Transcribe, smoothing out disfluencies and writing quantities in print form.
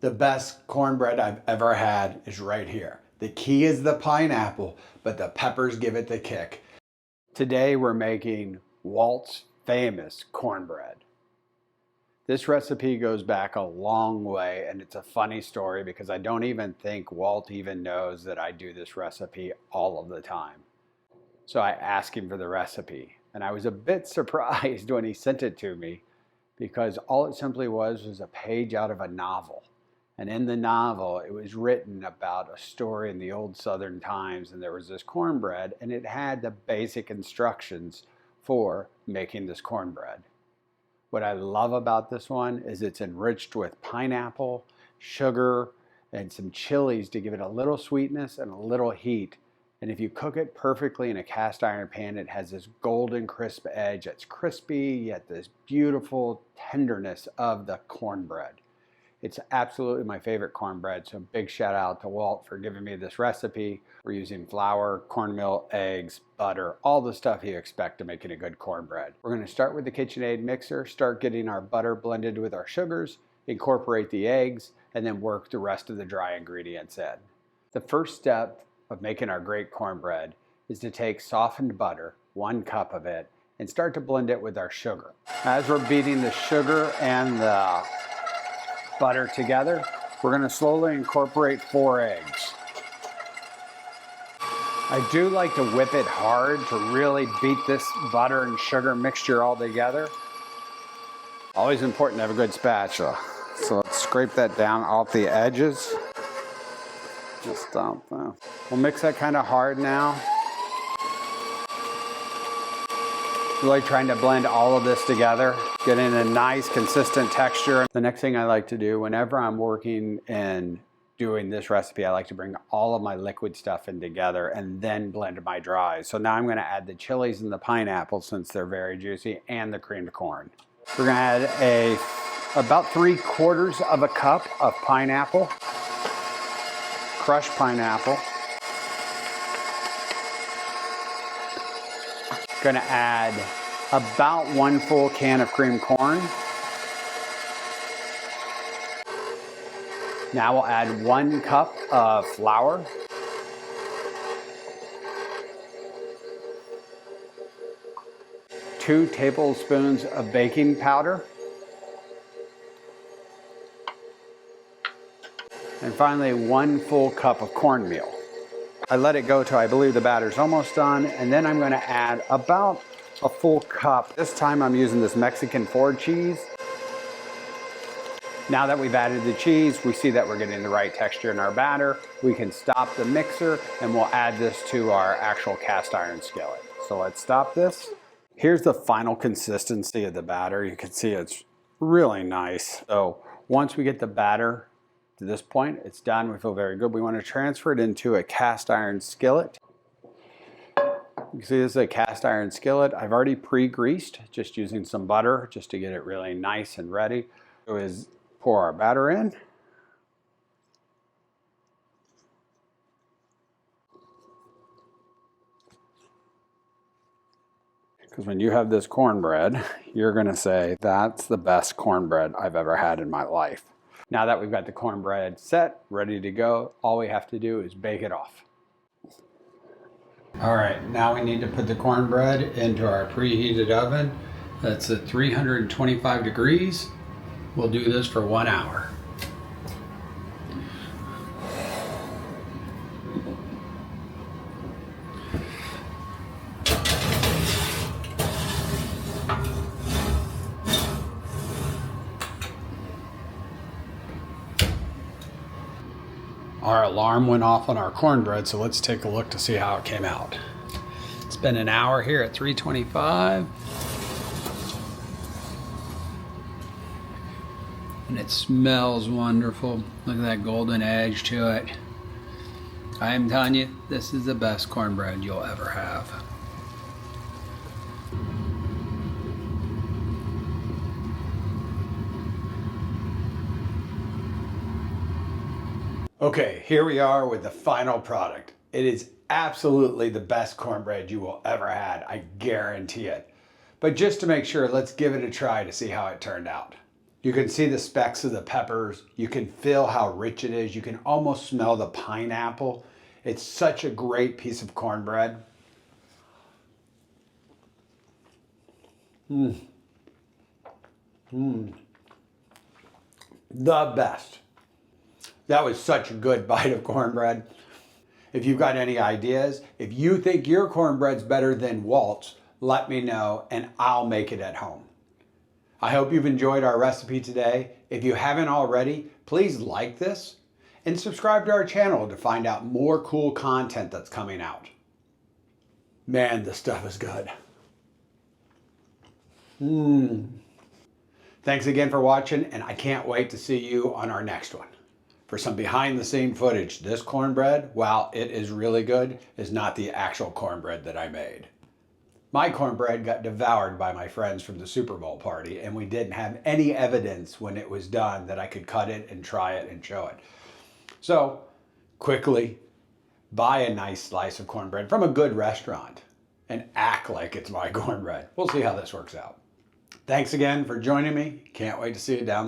The best cornbread I've ever had is right here. The key is the pineapple, but the peppers give it the kick. Today we're making Walt's famous cornbread. This recipe goes back a long way, and it's a funny story because I don't even think Walt even knows that I do this recipe all of the time. So I asked him for the recipe, and I was a bit surprised when he sent it to me because all it simply was a page out of a novel. And in the novel, it was written about a story in the old Southern times, and there was this cornbread, and it had the basic instructions for making this cornbread. What I love about this one is it's enriched with pineapple, sugar, and some chilies to give it a little sweetness and a little heat. And if you cook it perfectly in a cast iron pan, it has this golden crisp edge that's crispy, yet this beautiful tenderness of the cornbread. It's absolutely my favorite cornbread, so big shout out to Walt for giving me this recipe. We're using flour, cornmeal, eggs, butter, all the stuff you expect to making a good cornbread. We're going to start with the KitchenAid mixer, start getting our butter blended with our sugars, incorporate the eggs, and then work the rest of the dry ingredients in. The first step of making our great cornbread is to take softened butter, 1 cup of it, and start to blend it with our sugar. As we're beating the sugar and the butter together, we're going to slowly incorporate 4 eggs. I do like to whip it hard to really beat this butter and sugar mixture all together. Always important to have a good spatula. So let's scrape that down off the edges. Just dump that. We'll mix that kind of hard now. Really trying to blend all of this together, getting a nice consistent texture. The next thing I like to do whenever I'm working and doing this recipe, I like to bring all of my liquid stuff in together and then blend my dries. So now I'm going to add the chilies and the pineapple since they're very juicy, and the creamed corn. We're going to add about 3/4 of a cup of pineapple, crushed pineapple. Going to add about 1 full can of creamed corn. Now we'll add 1 cup of flour. Two tablespoons of baking powder. And finally, 1 full cup of cornmeal. I let it go till I believe the batter's almost done, and then I'm going to add about a full cup. This time I'm using this Mexican Ford cheese. Now that we've added the cheese, we see that we're getting the right texture in our batter. We can stop the mixer and we'll add this to our actual cast iron skillet. So let's stop this. Here's the final consistency of the batter. You can see it's really nice. So once we get the batter to this point, it's done. We feel very good. We want to transfer it into a cast iron skillet. You can see this is a cast iron skillet. I've already pre-greased, just using some butter just to get it really nice and ready. So is pour our batter in. Because when you have this cornbread, you're going to say, that's the best cornbread I've ever had in my life. Now that we've got the cornbread set, ready to go, all we have to do is bake it off. All right, now we need to put the cornbread into our preheated oven. That's at 325 degrees. We'll do this for 1 hour. Our alarm went off on our cornbread, so let's take a look to see how it came out. It's been an hour here at 325. And it smells wonderful. Look at that golden edge to it. I am telling you, this is the best cornbread you'll ever have. Okay, here we are with the final product. It is absolutely the best cornbread you will ever have. I guarantee it. But just to make sure, let's give it a try to see how it turned out. You can see the specks of the peppers. You can feel how rich it is. You can almost smell the pineapple. It's such a great piece of cornbread. The best. That was such a good bite of cornbread. If you've got any ideas, if you think your cornbread's better than Walt's, let me know and I'll make it at home. I hope you've enjoyed our recipe today. If you haven't already, please like this and subscribe to our channel to find out more cool content that's coming out. Man, this stuff is good. Thanks again for watching, and I can't wait to see you on our next one. For some behind the scene footage, this cornbread, while it is really good, is not the actual cornbread that I made. My cornbread got devoured by my friends from the Super Bowl party, and we didn't have any evidence when it was done that I could cut it and try it and show it. So, quickly buy a nice slice of cornbread from a good restaurant and act like it's my cornbread. We'll see how this works out. Thanks again for joining me. Can't wait to see you down the road.